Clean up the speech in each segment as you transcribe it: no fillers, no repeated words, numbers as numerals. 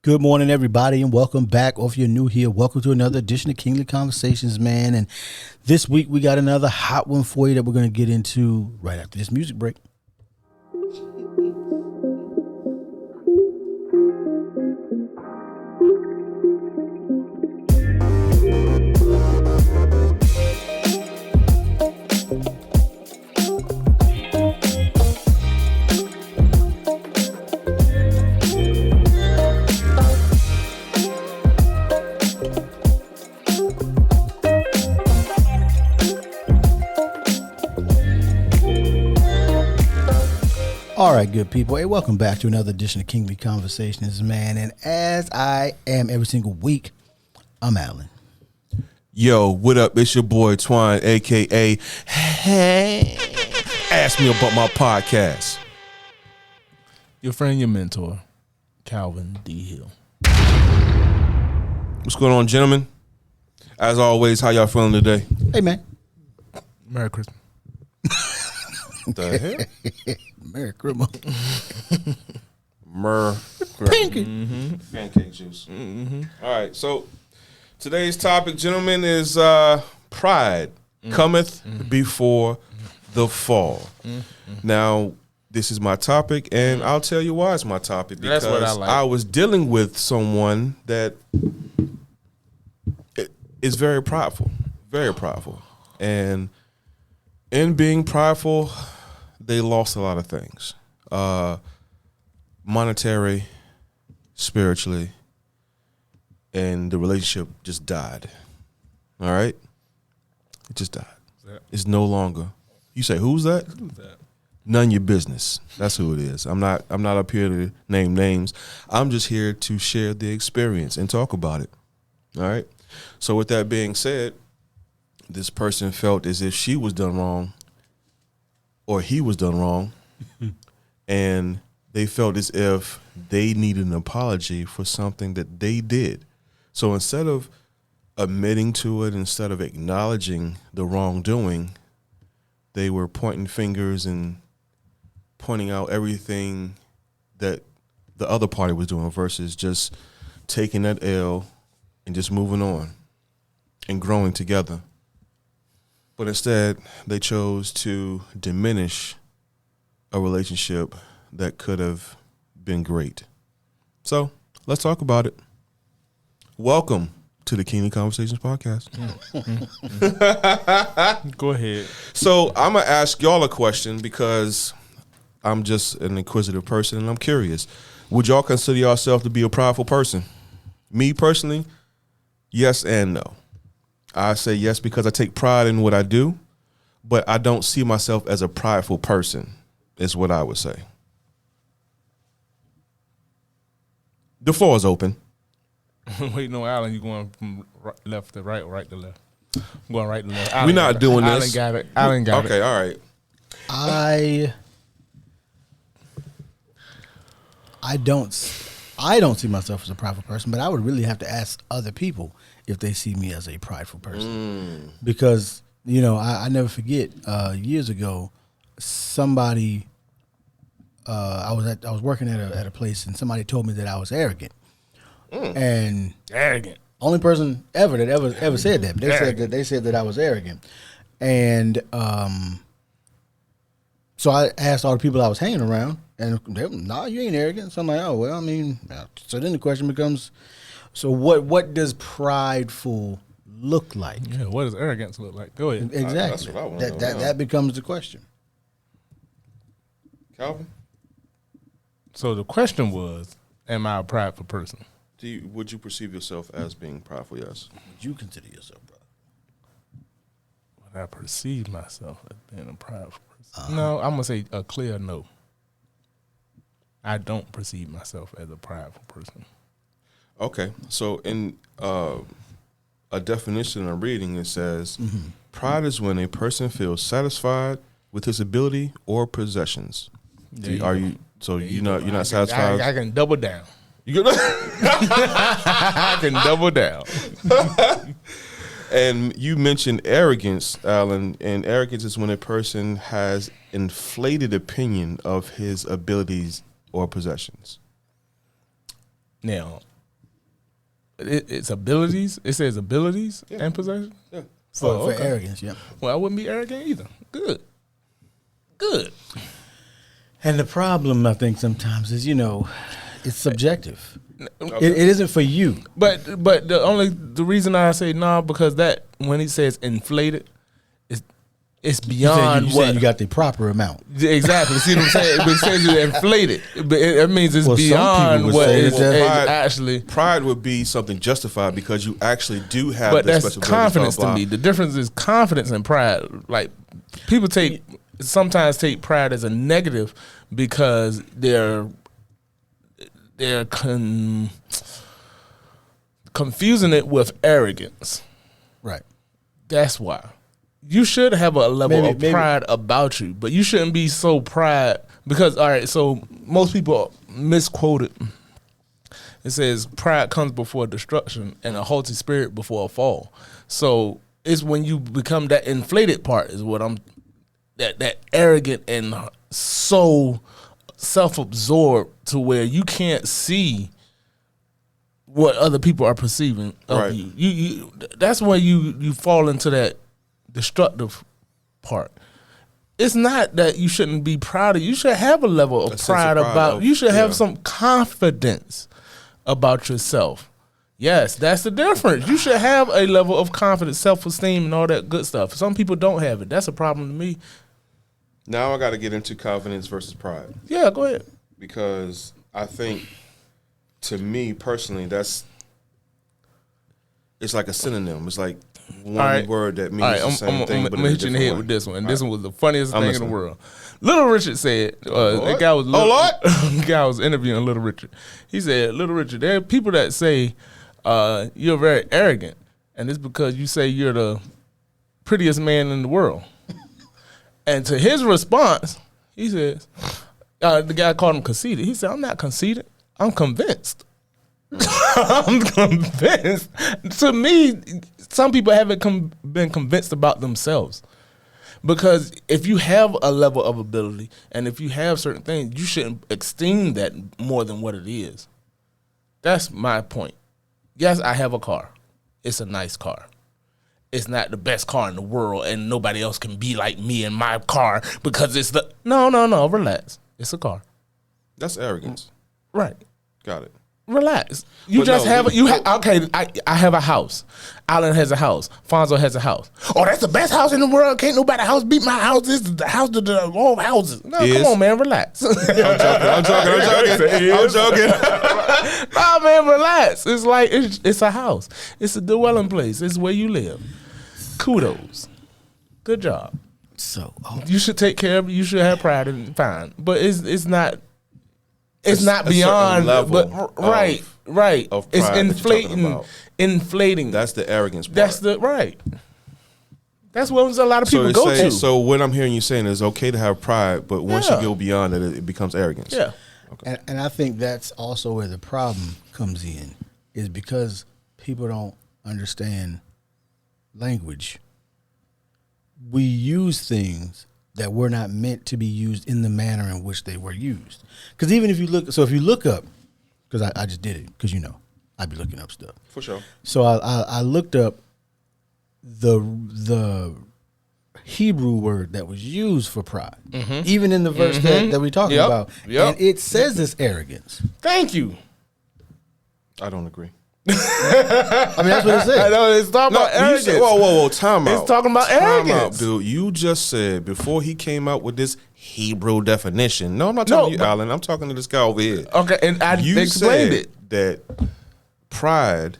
Good morning, everybody, and welcome back. Or if you're new here, welcome to another edition of Kingly Conversations, man. And this week, we got another hot one for you that we're going to get into right after this music break. All right, good people. Hey, welcome back to another edition of Kingly Conversations, man. And as I am every single week, I'm Alan. Yo, what up? It's your boy Twine, a.k.a. Hey. Ask me about my podcast. Your friend, your mentor, Calvin D. Hill. What's going on, gentlemen? As always, how y'all feeling today? Hey, man. Merry Christmas. The hell? Merry Christmas. Pancake juice. All right, so today's topic, gentlemen, is pride cometh before the fall. Now, this is my topic, and I'll tell you why it's my topic. Because That's what I like. I was dealing with someone that is very prideful, and in being prideful, they lost a lot of things, monetary, spiritually, and the relationship just died. All right, it just died. It's no longer. You say, who's that? Who's that? None of your business. That's who it is. I'm not up here to name names. I'm just here to share the experience and talk about it. All right. So with that being said, this person felt as if she was done wrong or he was done wrong, and they felt as if they needed an apology for something that they did. So instead of admitting to it, instead of acknowledging the wrongdoing, they were pointing fingers and pointing out everything that the other party was doing versus just taking that L and just moving on and growing together. But instead, they chose to diminish a relationship that could have been great. So let's talk about it. Welcome to the Kingly Conversations podcast. Go ahead. So I'm going to ask y'all a question because I'm just an inquisitive person and I'm curious. Would y'all consider yourself to be a prideful person? Me personally, yes and no. I say yes because I take pride in what I do, but I don't see myself as a prideful person, is what I would say. The floor is open. Wait, no, Alan, you going from left to right or right to left? I'm going right to left. We're not doing this. Alan got it. Okay, all right. I don't see myself as a prideful person, but I would really have to ask other people if they see me as a prideful person. Because, I never forget, years ago, somebody, I was working at a place and somebody told me that I was arrogant. And Arrogant. only person ever that ever said that. But they said that I was arrogant. And so I asked all the people I was hanging around, and they were, nah, you ain't arrogant. So I'm like, oh, well, I mean, so then the question becomes, so what does prideful look like? Yeah, what does arrogance look like? Go ahead. Exactly. That's what I want to know now. That becomes the question. Calvin? So the question was, am I a prideful person? Would you perceive yourself as being prideful? Yes. Would you consider yourself prideful? Would I perceive myself as being a prideful person? No, I'm going to say a clear no. I don't perceive myself as a prideful person. Okay, so in a definition I'm reading, it says, pride is when a person feels satisfied with his ability or possessions. You're not satisfied? I can double down. You gonna? I can double down. And you mentioned arrogance, Alan, and arrogance is when a person has inflated opinion of his abilities or possessions. Now, It's abilities. It says abilities and possession. Yeah. For arrogance, yeah. Well, I wouldn't be arrogant either. Good. And the problem, I think, sometimes is, it's subjective. Okay. It isn't for you. But the reason I say no, because that when he says inflated, it's beyond you got the proper amount. Exactly. See what I'm saying? It says it's inflated, but it means it's beyond what is actually. Pride would be something justified because you actually do have. But that's confidence to me. The difference is confidence and pride. Like people sometimes take pride as a negative because they're confusing it with arrogance. Right. That's why. You should have a level of pride about you, but you shouldn't be so pride because, all right, so most people misquote it. It says pride comes before destruction and a haughty spirit before a fall. So it's when you become that inflated part is what that arrogant and so self-absorbed to where you can't see what other people are perceiving of you. You that's where you fall into that destructive part. It's not that you shouldn't be proud of. You should have a level of pride about. You should have some confidence about yourself. Yes, that's the difference. You should have a level of confidence, self-esteem, and all that good stuff. Some people don't have it. That's a problem to me. Now I got to get into confidence versus pride. Yeah, go ahead. Because I think, to me personally, it's like a synonym. It's like one word that means the same thing. I'm gonna hit you in the head with this one. And this one was the funniest thing in the world. Little Richard said, that guy was the guy was interviewing Little Richard. He said, Little Richard, there are people that say you're very arrogant, and it's because you say you're the prettiest man in the world. And to his response, he says, the guy called him conceited. He said, I'm not conceited. I'm convinced. I'm convinced. To me, some people haven't been convinced about themselves. Because if you have a level of ability and if you have certain things, you shouldn't esteem that more than what it is. That's my point. Yes, I have a car. It's a nice car. It's not the best car in the world and nobody else can be like me in my car because it's the... No, relax. It's a car. That's arrogance. Right. Got it. Relax. I have a house. Alan has a house. Fonzo has a house. Oh, that's the best house in the world. Can't nobody house beat my house. This is the house of the all houses. No, come on, man. Relax. I'm joking. Nah, man, relax. It's like, it's a house. It's a dwelling place. It's where you live. Kudos. Good job. So you should take care of it. You should have pride and fine. But it's not... It's not beyond, but right. It's inflating. That's the arrogance part. That's That's what a lot of people go to. So what I'm hearing you saying is okay to have pride, but once you go beyond it, it becomes arrogance. Yeah. Okay. And I think that's also where the problem comes in, is because people don't understand language. We use things that were not meant to be used in the manner in which they were used. Because even if you look up, because I just did it, because I'd be looking up stuff. For sure. So I looked up the Hebrew word that was used for pride, even in the verse that we're talking about. Yep. And it says this arrogance. Thank you. I don't agree. I mean, that's what it says. I know, it's talking about arrogance. Whoa, time out. It's talking about arrogance. Time out, dude. You just said, before he came out with this Hebrew definition. No, I'm not talking to you, Alan. I'm talking to this guy over here. Okay, and I explained it. That pride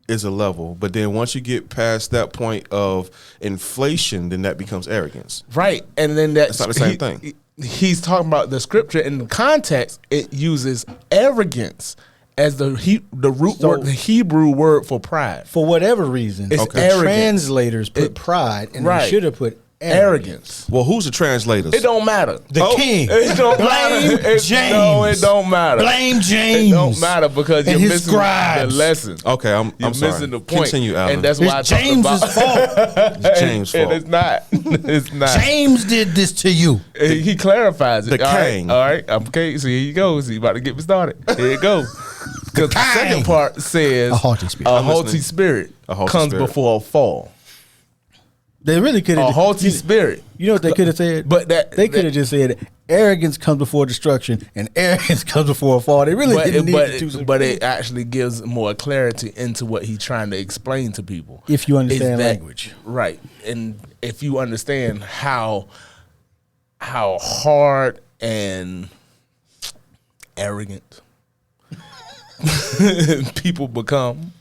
is a level, but then once you get past that point of inflation, then that becomes arrogance. Right, and then that's not the same thing. He's talking about the scripture in the context. It uses arrogance as the root word, the Hebrew word for pride. For whatever reason, the translators put pride, and they should have put arrogance. Well, who's the translators? It don't matter. The king. It don't matter. James. No, it don't matter. Blame James. It don't matter because you're missing the lesson. Okay, I'm sorry. Missing the point. Continue, Alan. And that's why it's James's fault. It's James' fault. And it's not. It's not. James did this to you. He clarifies it. The king. All right. Okay. So here you go. So you about to get me started. Here you go. Because the second part says a haughty spirit. A haughty spirit comes before a fall. They really could have a haughty spirit. You know what they could have said? But they could have just said arrogance comes before destruction and arrogance comes before a fall. They really didn't need to. But it actually gives more clarity into what he's trying to explain to people. If you understand language, right? And if you understand how hard and arrogant people become.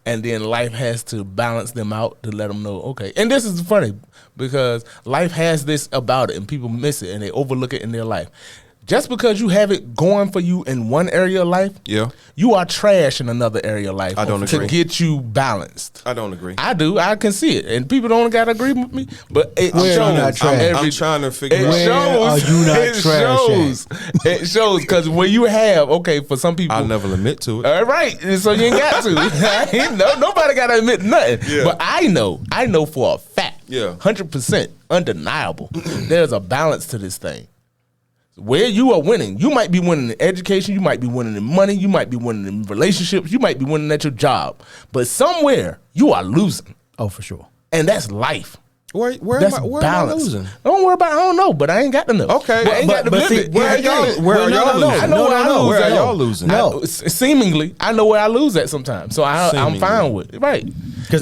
And then life has to balance them out to let them know, okay. And this is funny because life has this about it and people miss it and they overlook it in their life. Just because you have it going for you in one area of life, you are trash in another area of life. I don't agree. To get you balanced. I don't agree. I do. I can see it. And people don't got to agree with me. But it shows. I'm trying to figure out. Where are you not trash at? It shows. Because when you have, for some people. I'll never admit to it. All right. So you ain't got to. Nobody got to admit nothing. Yeah. But I know for a fact, 100% undeniable, there's a balance to this thing. Where you are winning, you might be winning in education, you might be winning in money, you might be winning in relationships, you might be winning at your job. But somewhere, you are losing. Oh, for sure. And that's life. Where that's am I losing? Don't worry about it. I don't know, but I ain't got to know. Okay. I ain't got to live it. Where are y'all losing? I know where I lose. Where are y'all losing? Seemingly, I know where I lose at sometimes. So I'm fine with it. Right. Because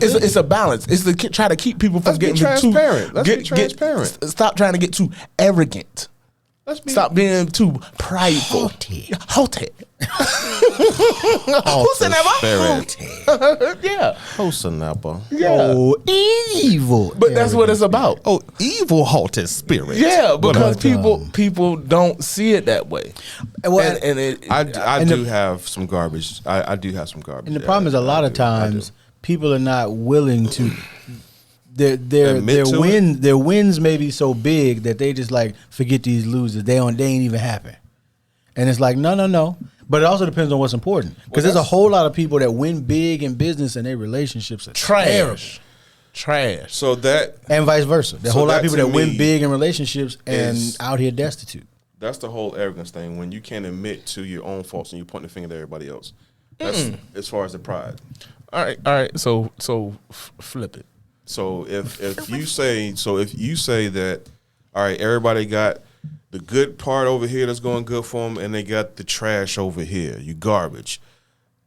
it's a balance. It's to try to keep people from getting transparent. Let's be transparent. Stop trying to get too arrogant. Stop being too prideful. Haughty. Yeah. Hosanapa. Yeah. Oh, evil. But that's what it's about. Oh, evil haughty spirit. Yeah, because people don't see it that way. Well, I do have some garbage. I do have some garbage. And the problem is a lot of times people are not willing to. Their wins may be so big that they just like forget these losers. They ain't even happen. And it's like no. But it also depends on what's important. Because there's a whole lot of people that win big in business and their relationships are trash. So that and vice versa. There's a whole lot of people that win big in relationships and out here destitute. That's the whole arrogance thing. When you can't admit to your own faults and you point the finger at everybody else. That's as far as the pride. All right. So flip it. So if you say that, all right, everybody got the good part over here that's going good for them, and they got the trash over here. You garbage.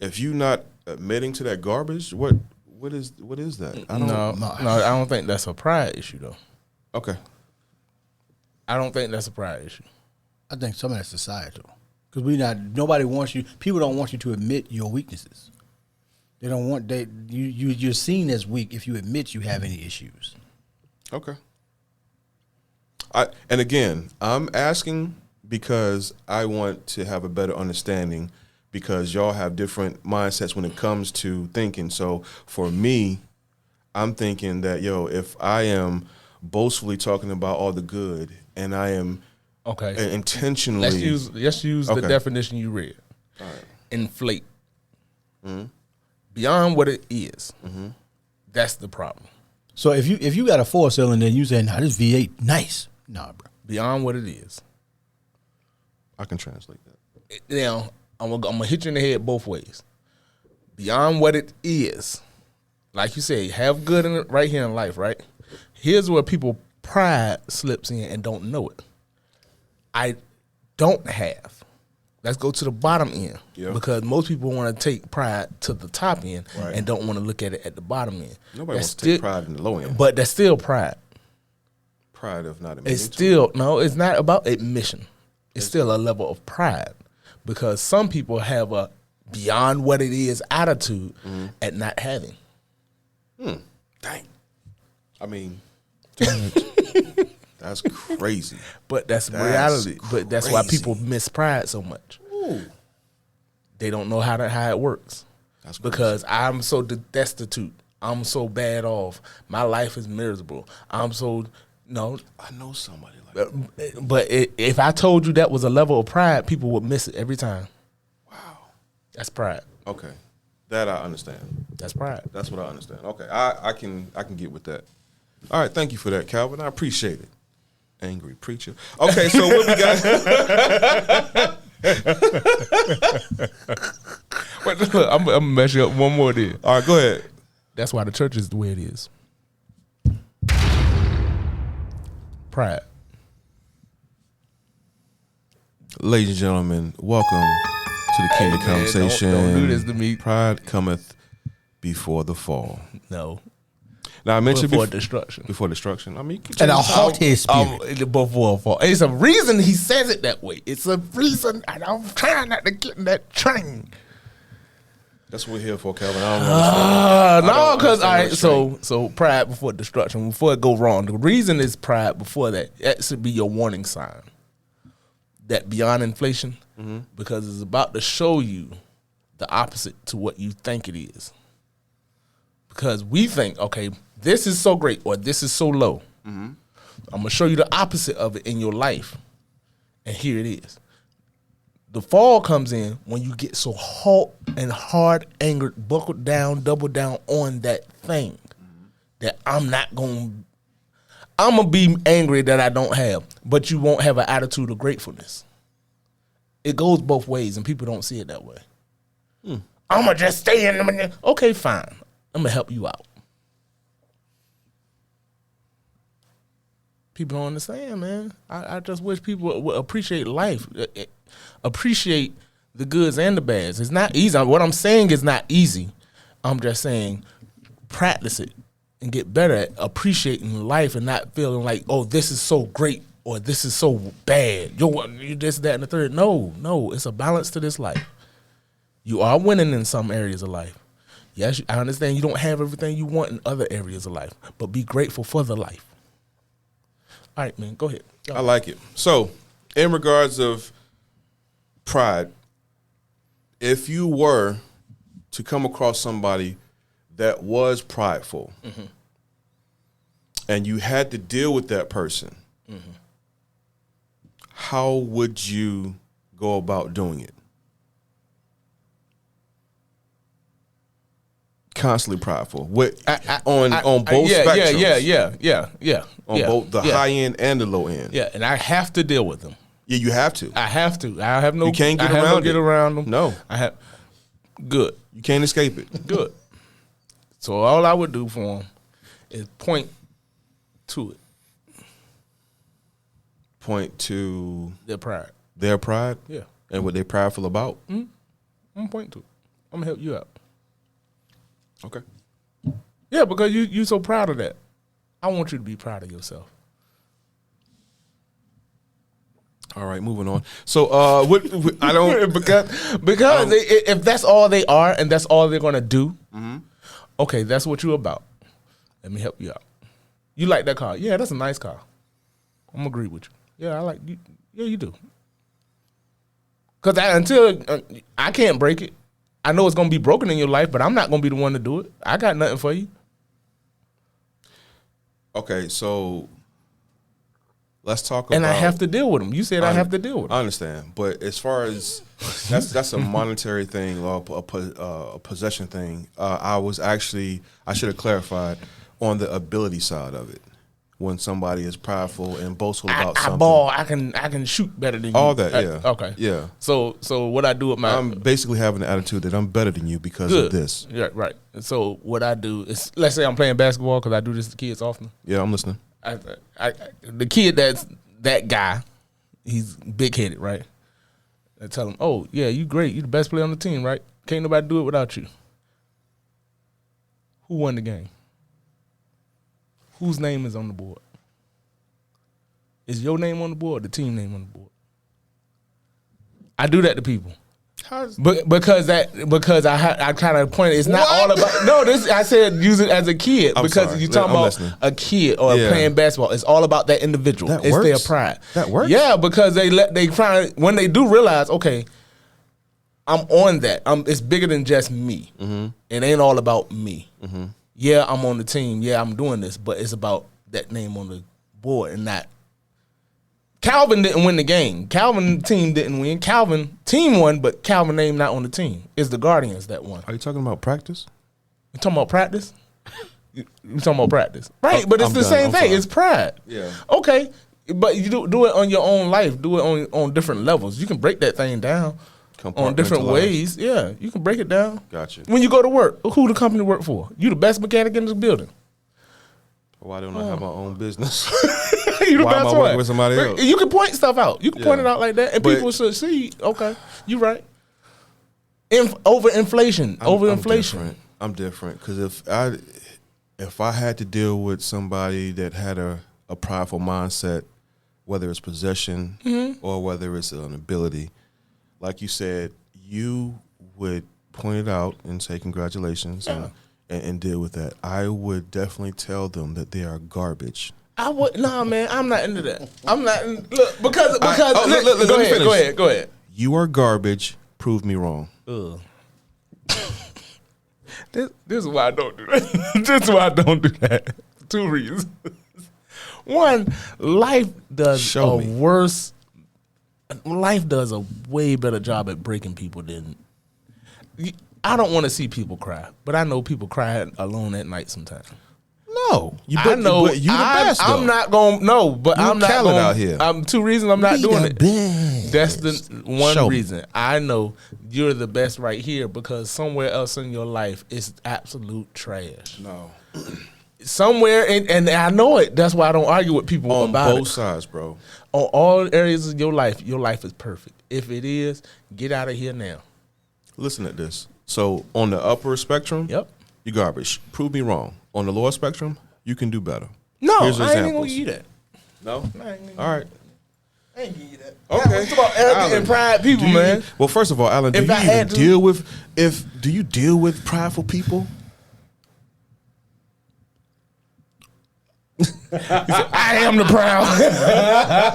If you not admitting to that garbage, what is that? I don't think that's a pride issue though. Okay. I don't think that's a pride issue. I think some of that's societal because nobody wants you. People don't want you to admit your weaknesses. They don't want you're seen as weak if you admit you have any issues. Okay. And again, I'm asking because I want to have a better understanding because y'all have different mindsets when it comes to thinking. So for me, I'm thinking that if I am boastfully talking about all the good and I am intentionally let's use the definition you read. All right. Inflate. Mm-hmm. Beyond what it is, that's the problem. So if you got a 4-cylinder and you say, "Nah, this V8 nice," nah, bro. Beyond what it is, I can translate that. Now I'm gonna hit you in the head both ways. Beyond what it is, like you say, have good in it right here in life. Right here's where people pride slips in and don't know it. I don't have. Let's go to the bottom end because most people want to take pride to the top end and don't want to look at it at the bottom end. Nobody wants to take pride in the low end. But that's still pride. Pride of not admitting. It's still, it's not about admission. It's still a level of pride because some people have a beyond what it is attitude at not having. Dang. I mean, that's crazy. But that's reality. Crazy. But that's why people miss pride so much. Ooh. They don't know how it works. That's because I'm so destitute. I'm so bad off. My life is miserable. I know somebody like that. But if I told you that was a level of pride, people would miss it every time. Wow. That's pride. Okay. That I understand. That's pride. That's what I understand. Okay. I can get with that. All right, thank you for that, Calvin. I appreciate it. Angry preacher. Okay, so what we got? But look, I'm gonna mess you up one more then. All right, go ahead. That's why the church is the way it is. Pride. Ladies and gentlemen, welcome to the Kingdom Conversation. Don't do this to me. Pride cometh before the fall. No. Now I mentioned before destruction. Before destruction. I mean, and a haughty spirit. Before fall. It's a reason he says it that way. It's a reason, and I'm trying not to get in that train. That's what we're here for, Calvin. I don't no, because all right. So pride before destruction, before it go wrong. The reason is pride before that. That should be your warning sign. That beyond inflation, because it's about to show you the opposite to what you think it is. Because we think, okay, this is so great or this is so low. I'm gonna show you the opposite of it in your life, and here it is. The fall comes in when you get so hot and hard, angered, buckled down, double down on that thing that I'm gonna be angry that I don't have, but you won't have an attitude of gratefulness. It goes both ways, and people don't see it that way. I'm gonna just stay in them. Okay, fine. I'm gonna help you out. People don't understand, man. I just wish people would appreciate life, appreciate the goods and the bads. It's not easy. What I'm saying is not easy. I'm just saying practice it and get better at appreciating life and not feeling like, oh, this is so great or this is so bad. You this, that, and the third. No, it's a balance to this life. You are winning in some areas of life. Yes, I understand you don't have everything you want in other areas of life, but be grateful for the life. All right, man, go ahead. I like it. So, in regards of pride, if you were to come across somebody that was prideful and you had to deal with that person, how would you go about doing it? Constantly prideful. On both spectrums. Yeah. On both the high end and the low end. Yeah, and I have to deal with them. Yeah, you have to. I have to. I have no. You can't get around them. No. I have. Good. You can't escape it. Good. So all I would do for them is point to it. Point to their pride. Their pride? Yeah. And what they're prideful about? I'm gonna point to it. I'm gonna help you out. Okay. Yeah, because you so proud of that. I want you to be proud of yourself. All right, moving on. So, I don't because if that's all they are and that's all they're gonna do, okay, that's what you're about. Let me help you out. You like that car? Yeah, that's a nice car. I'm gonna agree with you. Yeah, I like you. Yeah, you do. Because until I can't break it. I know it's going to be broken in your life, but I'm not going to be the one to do it. I got nothing for you. Okay, so let's talk about... And I have to deal with them. You said I have to deal with them. I understand. But as far as... that's a monetary thing or a possession thing. I should have clarified on the ability side of it. When somebody is prideful and boastful about something. I can shoot better than you. All that, yeah. Okay. Yeah. So what I do with my... I'm basically having the attitude that I'm better than you because of this. Yeah, right. So what I do is, let's say I'm playing basketball because I do this to kids often. Yeah, I'm listening. The kid that's that guy, he's big-headed, right? I tell him, oh, yeah, you great. You the best player on the team, right? Can't nobody do it without you. Who won the game? Whose name is on the board? Is your name on the board or the team name on the board? I do that to people. Because I kind of pointed. It's not all about. No, this I said use it as a kid because you're talking about a kid or playing basketball. It's all about that individual. That it's works? Their pride. That works. Yeah, because they find when they do realize, okay, I'm on that. It's bigger than just me. It ain't all about me. Yeah, I'm on the team. Yeah, I'm doing this, but it's about that name on the board and not. Calvin didn't win the game. Calvin team didn't win. Calvin team won, but Calvin name not on the team. It's the Guardians that won. Are you talking about practice? You talking about practice? You talking about practice, right? But it's the same thing. It's pride. Yeah. Okay. But you do it on your own life. Do it on different levels. You can break that thing down on different ways. Yeah, you can break it down. Gotcha. When you go to work, who the company work for? You the best mechanic in this building. Why don't I have my own business? You the Why best am I working with somebody else? You can point stuff out. You can point it out like that, and people should see. Okay, you right. Over inflation. I'm different because if I had to deal with somebody that had a prideful mindset, whether it's possession or whether it's an ability, like you said, you would point it out and say congratulations and deal with that. I would definitely tell them that they are garbage. I would man. I'm not into that. I'm not because go ahead. You are garbage. Prove me wrong. Ugh. This is why I don't do that. This is why I don't do that. 2 reasons. One, life does a way better job at breaking people than. I don't want to see people cry, but I know people cry alone at night sometimes. No, I know you the best. I'm not gonna but I'm not going out here. 2 reasons I'm not doing it. Best. That's the one reason. I know you're the best right here because somewhere else in your life is absolute trash. No. Somewhere, and I know it. That's why I don't argue with people about it. On both sides, bro. On all areas of your life is perfect. If it is, get out of here now. Listen at this. So on the upper spectrum, you garbage. Prove me wrong. On the lower spectrum, you can do better. No, I ain't even gonna give you that. No? All right. I ain't give you that. Okay. It's about arrogant and pride people, man. Well, first of all, Alan, do you deal with prideful people? He said, I am the proud.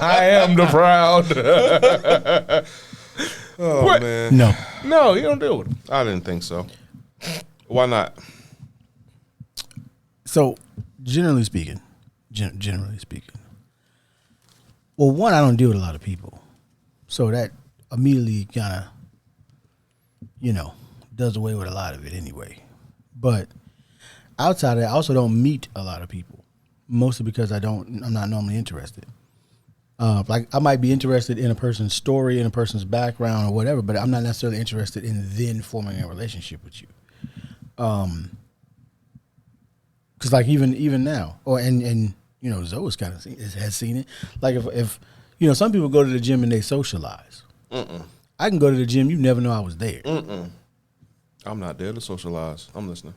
I am the proud. Oh, man. No, you don't deal with them. I didn't think so. Why not? So, generally speaking, well, one, I don't deal with a lot of people. So that immediately kind of, does away with a lot of it anyway. But outside of that, I also don't meet a lot of people, mostly because I'm not normally interested. Like I might be interested in a person's story, in a person's background or whatever, but I'm not necessarily interested in then forming a relationship with you. Cause like even now, and Zoe's kind of has seen it. Like if some people go to the gym and they socialize. I can go to the gym, you never know I was there. I'm not there to socialize. I'm listening.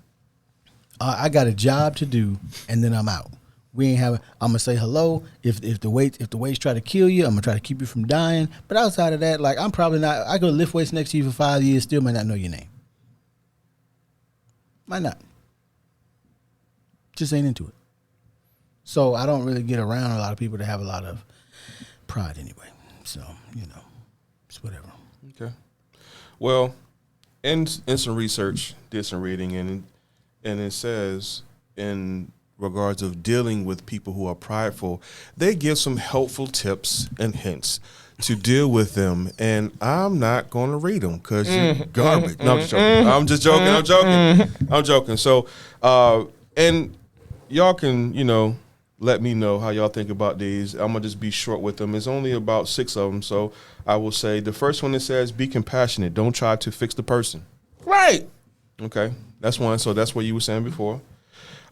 I got a job to do, and then I'm out. I'm gonna say hello. If the weights try to kill you, I'm gonna try to keep you from dying. But outside of that, like I'm probably not. I could lift weights next to you for 5 years, still might not know your name. Might not. Just ain't into it. So I don't really get around a lot of people that have a lot of pride anyway. So it's whatever. Okay. Well, in some research, did some reading, and it says in regards of dealing with people who are prideful, they give some helpful tips and hints to deal with them, and I'm not going to read them because you're garbage. No, I'm just joking. I'm joking. So, and y'all can, let me know how y'all think about these. I'm going to just be short with them. It's only about 6 of them, so I will say the first one that says be compassionate. Don't try to fix the person. Right. Okay, that's one. So that's what you were saying before.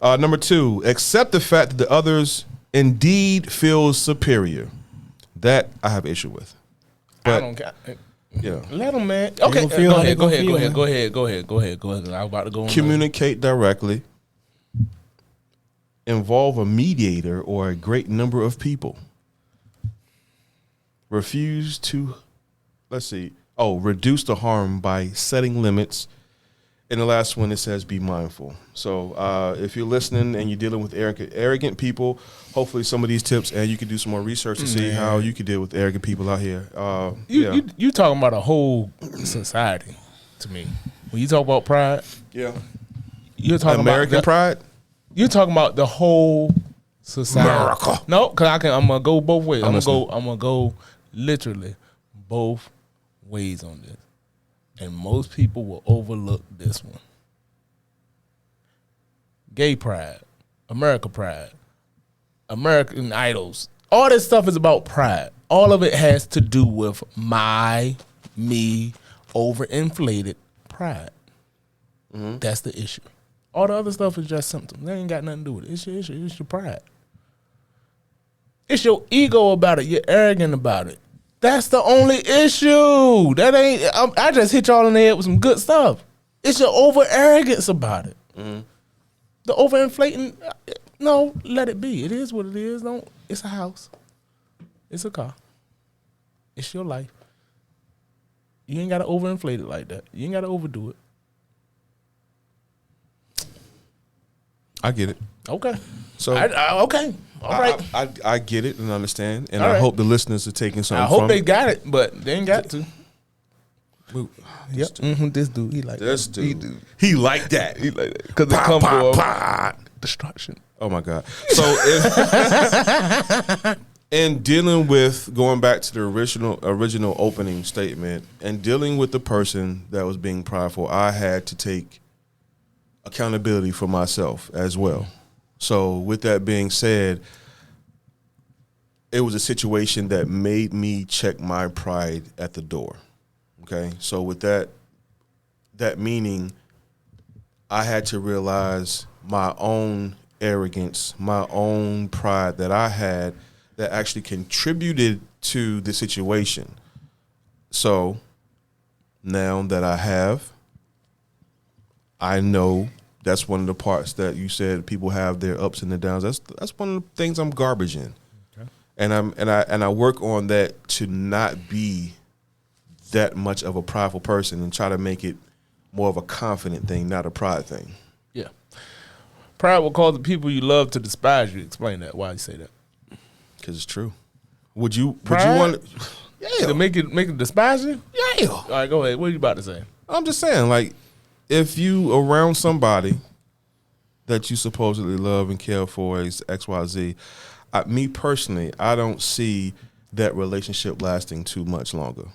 Number 2, accept the fact that the others indeed feel superior. That I have issue with. But, I don't care. Yeah. Let them, man. Okay, go ahead. I'm about to go on. Communicate directly. Involve a mediator or a great number of people. Refuse to, reduce the harm by setting limits. And the last one, it says be mindful. So if you're listening and you're dealing with arrogant people, hopefully some of these tips, and you can do some more research to see how you can deal with arrogant people out here. You talking about a whole society to me. When you talk about pride, you're talking American pride? You're talking about the whole society. America. No, because I'm going to go both ways. I'm going to go literally both ways on this. And most people will overlook this one. Gay pride, America pride, American Idols, All this stuff is about pride. All of it has to do with me, overinflated pride. Mm-hmm. That's the issue. All the other stuff is just symptoms. They ain't got nothing to do with it. It's your issue. It's your pride. It's your ego about it. You're arrogant about it. That's the only issue. That ain't. I just hit y'all in the head with some good stuff. It's your over arrogance about it. Mm-hmm. The overinflating. No, let it be. It is what it is. Don't. It's a house. It's a car. It's your life. You ain't got to overinflate it like that. You ain't got to overdo it. I get it. Okay. So okay. All right. I get it and understand, and All I right. hope the listeners are taking something. I hope from they it. got it, but they ain't got to. Yep. This dude, he like this that. dude. He like that. He like that because it come for destruction. Oh my God. So in dealing with going back to the original opening statement and dealing with the person that was being prideful, I had to take accountability for myself as well. So with that being said, it was a situation that made me check my pride at the door. Okay. So with that meaning, I had to realize my own arrogance, my own pride that I had that actually contributed to the situation. So now that I know that's one of the parts that you said people have their ups and their downs. That's one of the things I'm garbage in. Okay. And I work on that to not be that much of a prideful person and try to make it more of a confident thing, not a pride thing. Yeah. Pride will cause the people you love to despise you. Explain that. Why you say that? Because it's true. Would you Pride? want to make it despise you? Yeah. All right, go ahead. What are you about to say? I'm just saying, like, if you around somebody that you supposedly love and care for is XYZ, me personally, I don't see that relationship lasting too much longer.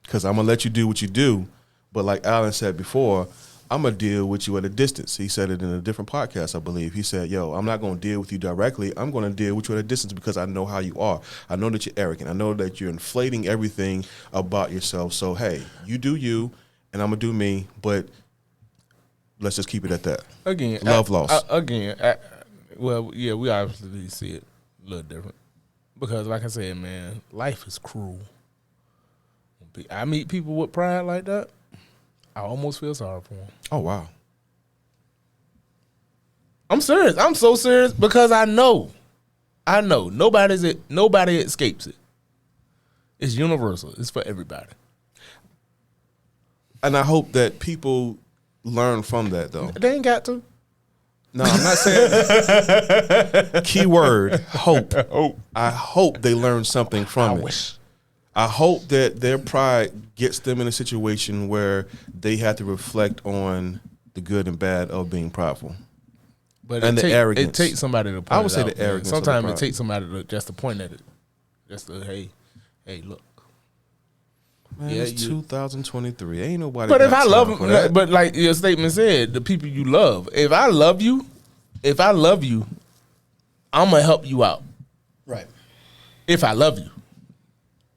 Because I'm going to let you do what you do, but like Alan said before, I'm going to deal with you at a distance. He said it in a different podcast, I believe. He said, yo, I'm not going to deal with you directly. I'm going to deal with you at a distance because I know how you are. I know that you're arrogant. I know that you're inflating everything about yourself. So, hey, you do you, and I'm going to do me, but let's just keep it at that. Again, love lost. Well, yeah, we obviously see it a little different. Because like I said, man, life is cruel. I meet people with pride like that, I almost feel sorry for them. Oh, wow. I'm serious. I'm so serious because I know. Nobody escapes it. It's universal. It's for everybody. And I hope that people learn from that, though. They ain't got to. No, I'm not saying that. Keyword, hope. I hope they learn something from it. I hope that their pride gets them in a situation where they have to reflect on the good and bad of being prideful. But and the arrogance. It takes somebody to point it out. I would say the arrogance. Sometimes it takes somebody to just to point at it. Just to, hey, look. Man, it's 2023. Ain't nobody. But if I love them, but like your statement said, the people you love. If I love you, I'm gonna help you out. Right. If I love you.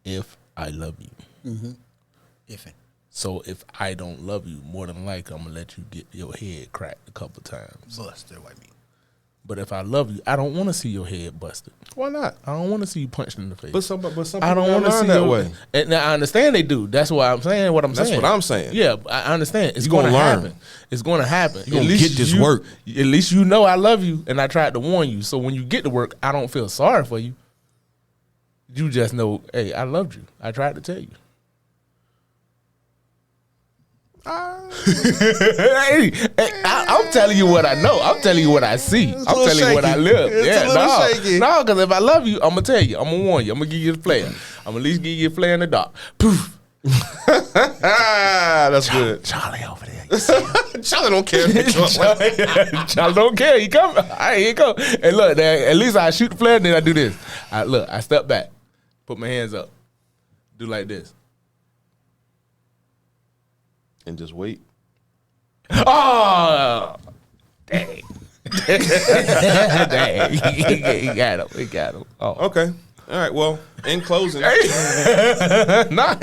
Mm-hmm. So if I don't love you, more than likely I'm gonna let you get your head cracked a couple times. Busted, what I mean. But if I love you, I don't want to see your head busted. Why not? I don't want to see you punched in the face. But some people I don't want to see that way. And now I understand they do. That's why I'm saying what I'm saying. That's what I'm saying. Yeah, I understand. It's going to happen. It's going to happen. You're going to get this work. At least you know I love you, and I tried to warn you. So when you get to work, I don't feel sorry for you. You just know, hey, I loved you. I tried to tell you. I'm telling you what I know. I'm telling you what I see. I'm telling you what I live. No, because if I love you, I'm gonna tell you. I'm gonna warn you. I'm gonna give you the flare. I'm gonna at least give you a flare in the dark. Poof. That's good. Charlie over there. Charlie don't care. Charlie don't care. He come. All right, here you go. And look, at least I shoot the flare, and then I do this. I step back, put my hands up, do like this. And just wait. Oh, dang. Dang, he got him. He got him. Oh. Okay. All right. Well, in closing, Nah,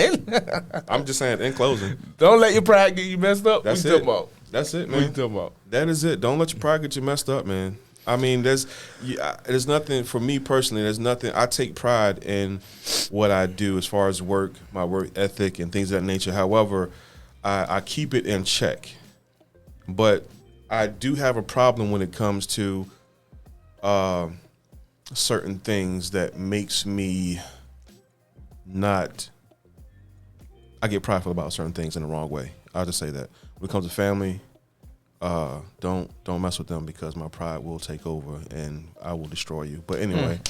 I'm just saying. In closing, don't let your pride get you messed up. That's What you it. talking about? That's it, What you man. talking about? That is it. Don't let your pride get you messed up, man. I mean, there's nothing for me personally. There's nothing. I take pride in what I do as far as work, my work ethic, and things of that nature. However, I keep it in check. But I do have a problem when it comes to certain things that makes me not. I get prideful about certain things in the wrong way. I'll just say that. When it comes to family, don't mess with them because my pride will take over and I will destroy you. But anyway,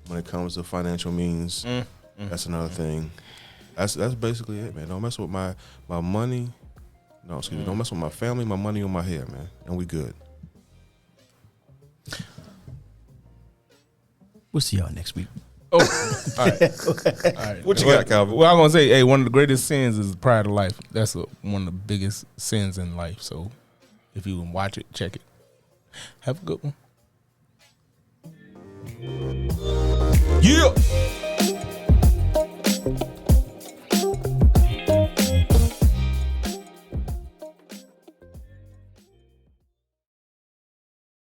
when it comes to financial means, that's another thing. That's basically it, man. Don't mess with my money. No, excuse me. Don't mess with my family, my money, or my hair, man. And we good. We'll see y'all next week. Oh, all right. What you got, Calvin? Well, I'm gonna say, hey, one of the greatest sins is pride of life. That's one of the biggest sins in life. So, if you can watch it, check it. Have a good one. Yeah.